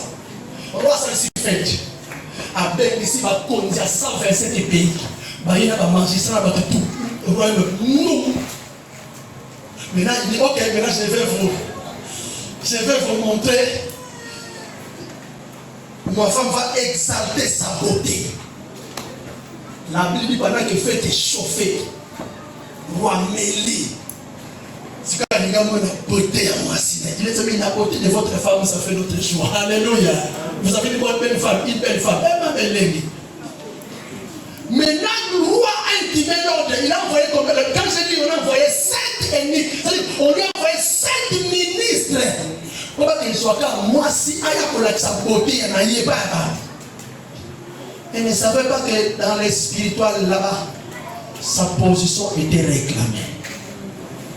Le roi Cyrus fait, avec ici, il va conduire 127 pays, il va manger ça, il va tout. Le roi me dit, non. Maintenant, il dit, ok, maintenant je vais vous montrer. Ma femme va exalter sa beauté. La Bible dit pendant que fait chauffer, roi Mélie. C'est quand il y a une beauté à moi. Il est mis la beauté de votre femme, ça fait notre choix. Alléluia. Vous avez une bonne belle femme, une belle femme. Maintenant, le roi a intimé l'ordre. Il a envoyé comme quand je dis on a envoyé 7 ennemis, on lui a envoyé 7 ministres. Pour qu'il soit calme, moi si aïe pour la beauté, il n'y a pas. Elle ne savait pas que dans les spirituels là-bas, sa position était réclamée.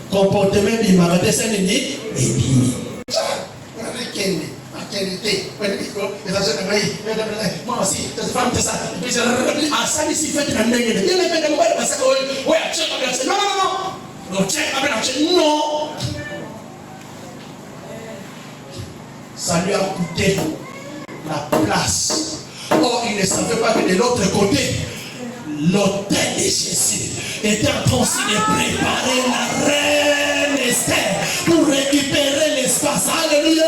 Comportement du marathon, c'est et bini. Moi aussi, cette femme de ça. Ah, ça, ici, fait un nègre. Il y a les mecs de mobile parce que, ouais, non, non, non. Non. Ça lui a coûté la place. Or, il ne savait pas que de l'autre côté, l'autel de Jésus était en train aussi de préparer la reine Esther pour récupérer l'espace. Alléluia.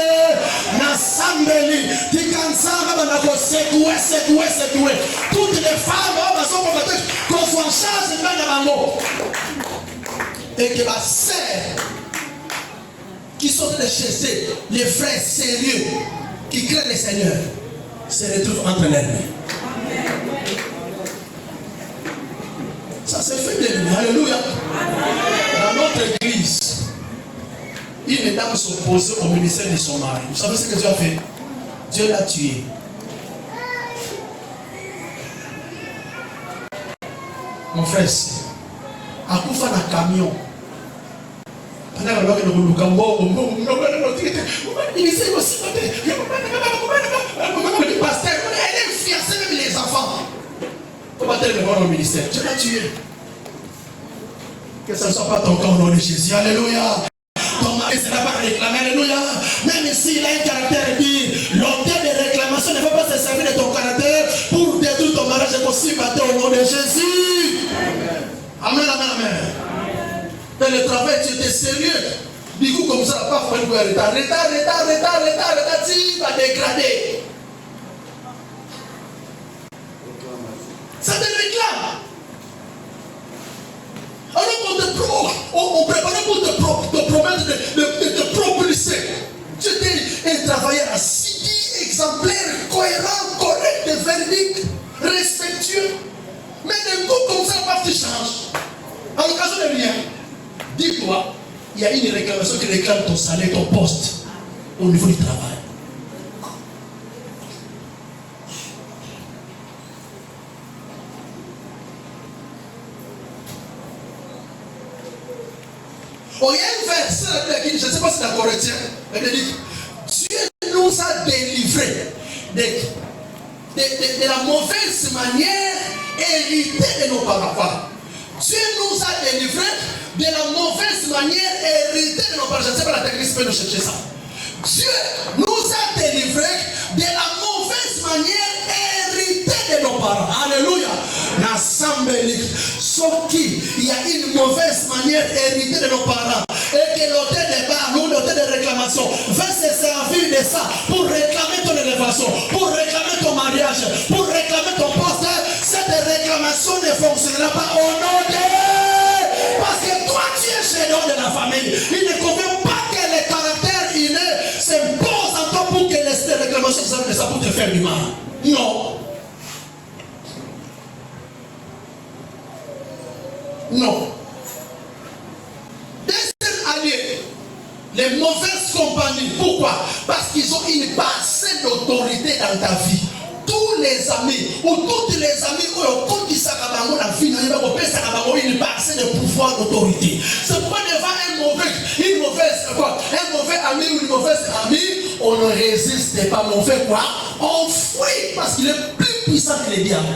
Nassambeli, Tikansanga, Banako, secouer. Toutes les femmes, qu'on soit en charge de Banamo. Et que ma sœur, qui sont de chez les frères sérieux, qui craignent le Seigneur, se retrouvent entre les mains. Ça s'est fait bien. Alléluia. Dans notre église, une dame s'opposait au ministère de son mari. Vous savez ce que Dieu a fait? Dieu l'a tué. Mon frère, à coup de un camion. Il essaie aussi. Le pasteur, elle est fiancée même les enfants. On va tellement voir au ministère. Dieu l'a tué. Que ce ne soit pas ton corps au nom de Jésus. Alléluia. Ton mari ne sera pas réclamé. Alléluia. Même s'il a un caractère dit, l'auteur de réclamation ne va pas se servir de ton caractère pour détruire ton mariage et aussi battre au nom de Jésus. Amen, amen, amen. Et le travail, tu étais sérieux. Du coup, comme ça, la part, il faut aller retard, tu vas dégrader. Ça te réclame. Alors on préparait pour te promettre de te propulser. Tu étais un travailleur assidu, exemplaire, cohérent, correct, verdict, respectueux. Mais d'un coup comme ça, tu changes. En l'occasion de rien, dis-toi, il y a une réclamation qui réclame ton salaire, ton poste au niveau du travail. Oh, il y a un verset, je ne sais pas si c'est la Corinthienne, elle dit, Dieu nous a délivrés de la mauvaise manière héritée de nos parents. Dieu nous a délivrés de la mauvaise manière héritée de nos parents. Je ne sais pas, la technique peut nous chercher ça. Dieu nous a délivrés de la mauvaise manière héritée de nos parents. Alléluia. Sauf qu'il y a une mauvaise manière héritée de nos parents et que l'auteur de bar ou l'auteur de réclamation va se servir de ça pour réclamer ton élévation, pour réclamer ton mariage, pour réclamer ton poste. Cette réclamation ne fonctionnera pas au nom de... Parce que toi tu es gérant de la famille. Il ne convient pas que le caractère inné s'impose en toi pour que les réclamations servent de ça pour te faire du mal. Non. Non. Deuxième année, les mauvaises compagnies. Pourquoi? Parce qu'ils ont une base d'autorité dans ta vie. Tous les amis ou toutes les amis qui ont la vie, une base de pouvoir d'autorité. C'est pourquoi devant un mauvais ami ou une mauvaise amie, on ne résiste pas. Mais on fait quoi? On fuit parce qu'il est plus puissant que les diables.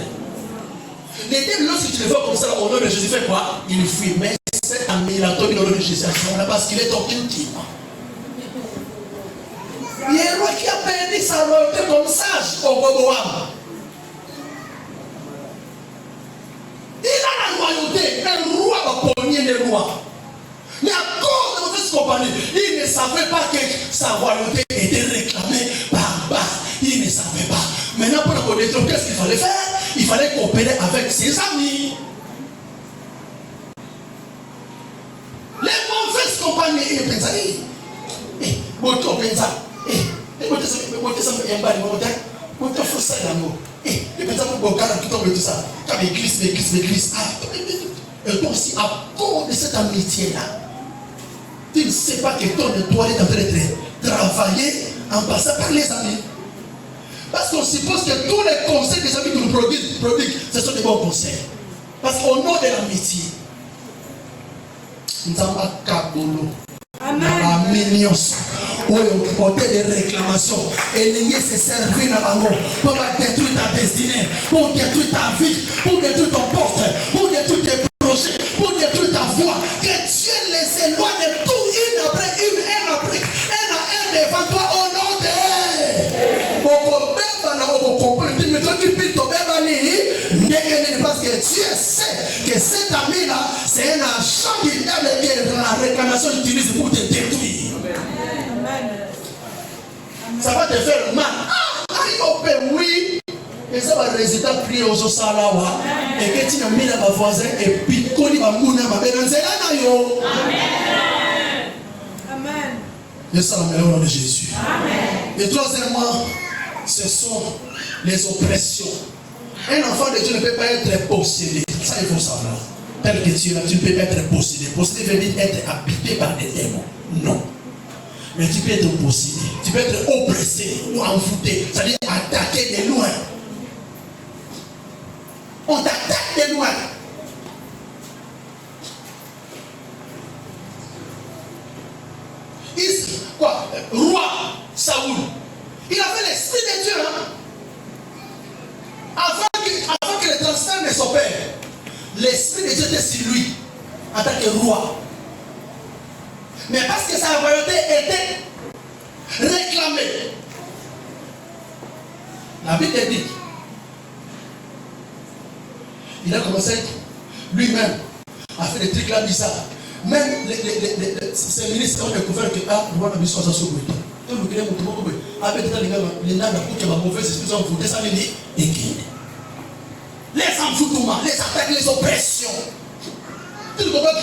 Les diables, lorsque tu le vois comme ça, au nom de Jésus, fait quoi? Il fuit. Mais cet ami, il a donné au nom de Jésus parce qu'il est ton ultime. Il y a un roi qui a perdu sa royauté comme sage au Boboam. Il a la royauté, un roi va pogner les rois. Mais à cause de mauvaise compagnie, il ne savait pas que sa royauté était réclamée par bas. Il ne savait pas. Maintenant, pour le connaître, qu'est-ce qu'il fallait faire? Il fallait coopérer avec ses amis. Les mauvaises compagnies, ils pensaient, et toi aussi, à cause de cette amitié-là, tu ne sais pas que ton étoile est en train d'être travaillée en passant par les amis. Parce qu'on suppose que tous les conseils des amis que nous prodiguent, ce sont des bons conseils. Parce qu'au nom de l'amitié, nous avons un cabolo. Amen. Pour des réclamations. Et l'ayé se servir pour détruire ta destinée, pour détruire ta vie, pour détruire ton poste, pour détruire tes projets, pour détruire ta voix. Que Dieu les éloigne de tout, une après une, un après un devant toi au nom de. Parce que Dieu sait que cet ami-là, c'est un agent qui la réclamation utilise pour te détruire. Ça va te faire mal. Oui. Et ça va résulter à prier aux Osalawa. Et que tu as mis à ma voisin et puis qu'on y va mourir ma belle. Amen. Et ça, au nom de Jésus. Amen. Et troisièmement, ce sont les oppressions. Un enfant de Dieu ne peut pas être possédé. Ça, il faut savoir. Tel que tu es là, tu ne peux pas être possédé. Possédé veut dire être habité par des démons. Non. Mais tu peux être possédé. Tu peux être oppressé ou envoûté. C'est-à-dire attaqué de loin. On t'attaque de loin. Quoi? Roi Saoul. Il avait l'esprit de Dieu. Hein? Avant que le transfert ne s'opère, l'esprit de Dieu était sur lui en tant que roi. Mais parce que sa royauté était réclamée, la Bible dit, il a commencé lui-même à faire des trucs là bizarres. Même ces ministres ont découvert que le roi n'a pas besoin de se soumettre. Les envoûtements, les attaques, les oppressions. Tu comprends?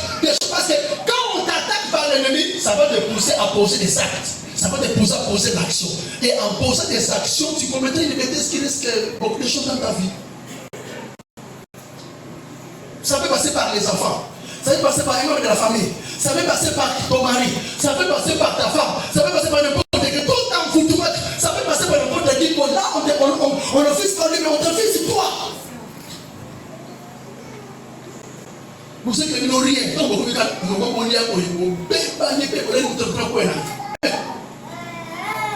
Parce que quand on t'attaque par l'ennemi, ça va te pousser à poser des actes. Ça va te pousser à poser l'action. Et en posant des actions, tu commettrais une bêtise qui risque beaucoup de choses dans ta vie. Ça peut passer par les enfants. Ça peut passer par un membre de la famille. Ça peut passer par ton mari. Ça peut passer par ta femme. Ça peut passer par n'importe qui. Tout envoûtement. Ça peut passer par n'importe qui. Là, on offre par lui, mais on te fait sur toi. Vous savez que nous n'avons rien. Donc, vous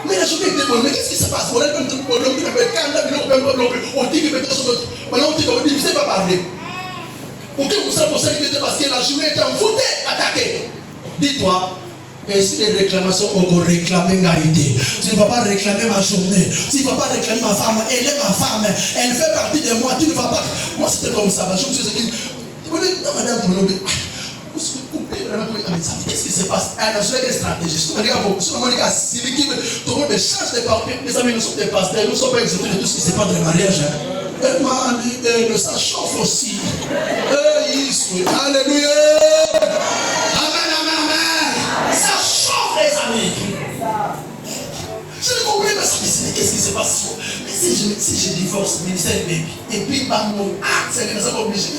mais la chose est bonne. Mais qu'est-ce qui se passe? On dit que vous ne pas parler. Pour que vous sachiez parce que la journée est envoûtée, attaquée. Dis-toi, et si les réclamations ont réclamé ma idée, tu ne vas pas réclamer ma journée, tu ne vas pas réclamer ma femme, elle est ma femme, elle fait partie de moi, tu ne vas pas. Moi c'était comme ça, je me suis dit, madame, qu'est-ce qui se passe? Elle a joué des stratégies. Si on regarde, change de papier, mes amis, nous sommes des pasteurs, nous ne sommes pas exécutés de tout ce qui se passe dans le mariage. Ça chauffe aussi. Alléluia. Amen, amen, amen. Ça chauffe, les amis. Je ne comprends pas qu'est-ce qui se passe. Mais si je divorce, ministère baby, et puis mon c'est que nous sommes obligés.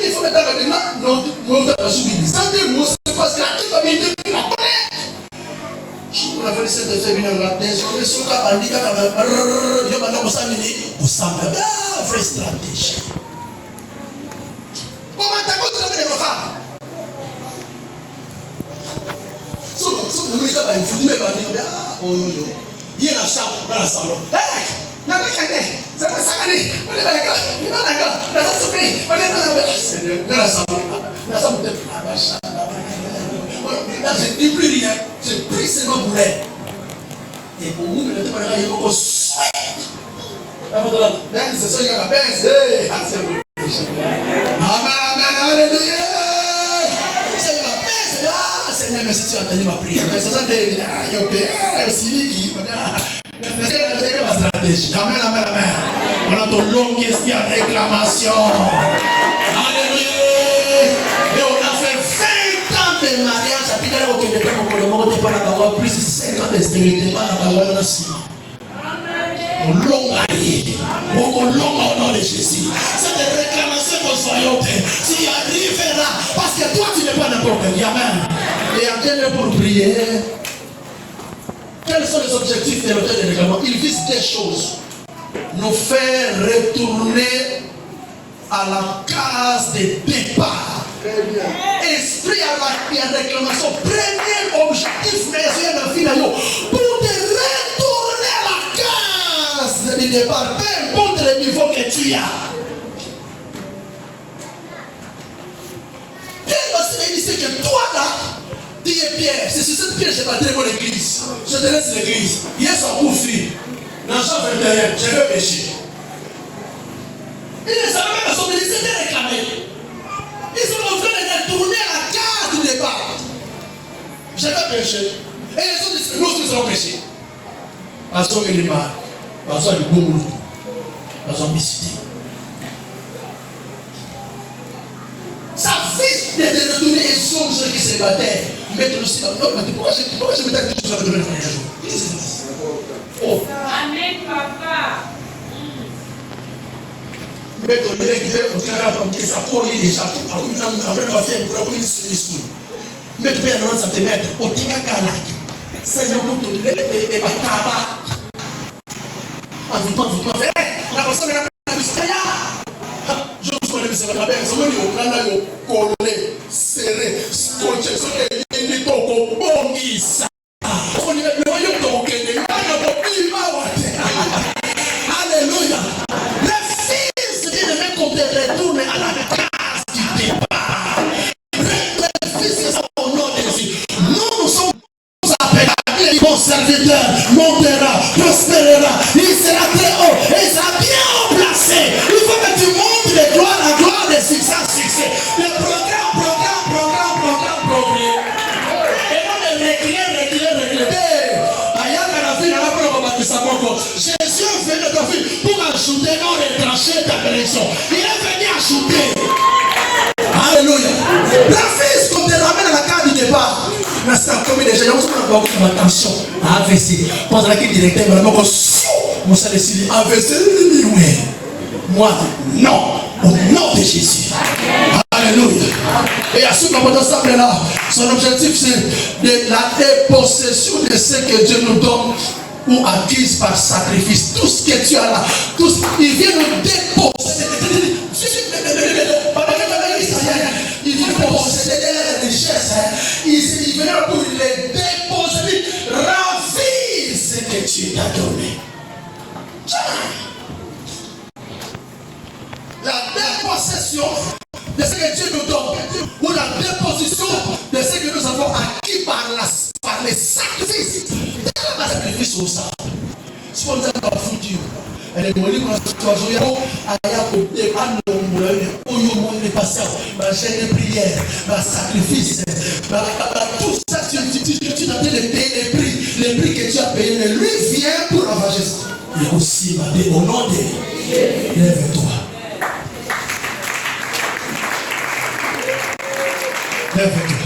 Il faut mettre dans les mains, non, mon père a suivi. Ça dit, moi, c'est parce que la famille depuis la connaît. Je vous avais laissé de faire venir la tête. Je suis là, on dit, je vais vous savez, vraie stratégie. Comment t'as continué de me faire? Il y a la chambre dans la salon. Je ne dis plus rien. Je prie seulement pour elle. Et pour vous, le témoignage est beaucoup souhait. Amen, amen, alléluia. Seigneur, merci, tu as entendu ma prière. Amen, amen, amen. On a de longues réclamations. Alléluia. Et on a fait 20 ans de mariage. À Pidala, on ne peut pas avoir plus de 5 ans de stérilité. On long au nom de Jésus. Cette réclamation de soyauté, tu y arriveras parce que toi tu n'es pas n'importe qui. Amen. Et en quel pour prier, quel quels sont les objectifs de l'auteur des règlements? Il vise des choses. Nous faire retourner à la case de départ. Esprit à la réclamation. Premier objectif, mais pour te retourner à la case de départ. Peu importe le niveau que tu as. Il dit que toi là, tu es Pierre. C'est sur cette pierre que je bâtirai mon église. Je te laisse l'église. Hier, ça confie. Dans Jean 21, je vais pécher. Ils ne savaient même pas son ministère de réclamer. Ils sont en train de retourner à la case du départ. Je vais pécher. Et les autres disent, nous aussi allons pécher. Parce qu'on est les mal. Parce qu'on est les bons. Parce qu'on est misité. Ça vise de retourner et sont ceux qui se battaient. Mettre aussi dans l'autre. Pourquoi je me dis que je vais retourner le premier jour? Qu'est-ce que c'est? Oh. Amen, papa. Mettre le lait qui fait au carré comme que ça colle déjà. Alors, nous avons fait pour la police sur les sous. Mettre bien 90 cm. Au Tigakala. C'est le nom de l'élève et Bakaba. On a pensé à la Biscaya. Je vous connais, c'est la belle. C'est le nom de l'élève. Collé, serré, scotché. C'est le nom de l'élève. On y met le royaume de l'élève. Alléluia. Le fils dit de même qu'on te retourne à la case du départ. Le fils est au nom de Jésus. Nous sommes appelés. Mon serviteur montera, prospérera. Il sera très haut et il sera bien haut placé. Il faut que tu montes de gloire à gloire, de succès à succès. Le programme. Et non de reculer. Jésus est venu dans ta vie pour ajouter, non retrancher ta bénédiction. Il est venu ajouter. Alléluia. La fils, quand tu ramènes à la carte du départ, là c'est comme déjà, il y a une attention à AVC. Quand on a qui directeur, il va mon salut ici, AVC, moi, non, au nom de Jésus. Alléluia. Et à ce moment-là, son objectif c'est de la dépossession de ce que Dieu nous donne ou acquise par sacrifice. Tout ce que tu as là, il vient nous déposséder. Il vient posséder les richesses. Il vient pour les déposséder. Ravir ce que tu t'as donné. La dépossession de ce que Dieu nous donne, ou la déposition de ce que nous avons acquis par les sacrifices. C'est un sacrifice au sang. Si on a pas foutu, elle est molie pour la situation. Il y a ma chaîne de prière, ma sacrifice, tout ça, tu as payé les prix que tu as payé, mais lui vient pour ravager ça. Et aussi, au nom de Dieu, lève-toi. Lève-toi.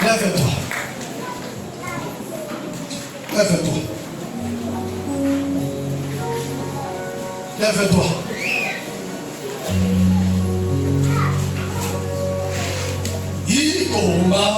Lève-toi. Lève-toi. Lève-toi. Il combat.